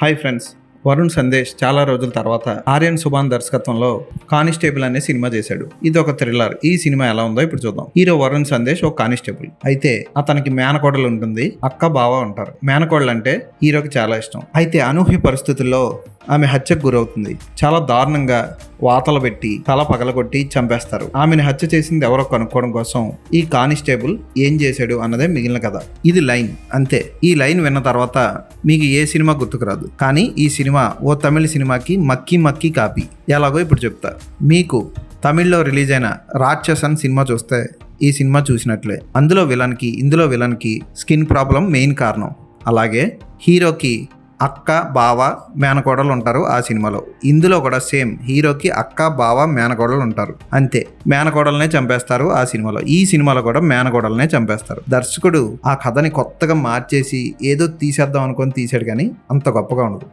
Hi friends, Varun Sandesh చాలా రోజుల తర్వాత ఆర్యన్ సుభాన్ దర్శకత్వంలో కానిస్టేబుల్ అనే సినిమా చేశాడు. ఇది ఒక థ్రిల్లర్. ఈ సినిమా ఎలా ఉందో ఇప్పుడు చూద్దాం. హీరో వరుణ్ సందేశ్ ఒక కానిస్టేబుల్. అయితే అతనికి మేనకోడలు ఉంటుంది, అక్క బావ ఉంటారు. మేనకోడలు అంటే హీరోకి చాలా ఇష్టం. అయితే అనూహ్య పరిస్థితుల్లో ఆమె హత్యకు గురవుతుంది. చాలా దారుణంగా వాతలు పెట్టి తల పగలగొట్టి చంపేస్తారు. ఆమెను హత్య చేసింది ఎవరో కనుక్కోవడం కోసం ఈ కానిస్టేబుల్ ఏం చేశాడు అన్నదే మిగిలిన కథ. ఇది లైన్ అంతే. ఈ లైన్ విన్న తర్వాత మీకు ఏ సినిమా గుర్తుకురాదు, కానీ ఈ సినిమా ఓ తమిళ సినిమాకి మక్కి కాపీ. ఎలాగో ఇప్పుడు చెప్తా. మీకు తమిళ్లో రిలీజ్ అయిన రాక్షసన్ సినిమా చూస్తే ఈ సినిమా చూసినట్లే. ఇందులో విలన్కి స్కిన్ ప్రాబ్లం మెయిన్ కారణం. అలాగే హీరోకి అక్క బావ మేనకోడలు ఉంటారు ఆ సినిమాలో. ఇందులో కూడా సేమ్, హీరోకి అక్క బావ మేనకోడలు ఉంటారు. అంతే, మేనకోడలనే చంపేస్తారు ఆ సినిమాలో. ఈ సినిమాలో కూడా మేనకోడలనే చంపేస్తారు. దర్శకుడు ఆ కథని కొత్తగా మార్చేసి ఏదో తీసేద్దాం అనుకొని తీసాడు, కానీ అంత గొప్పగా ఉండదు.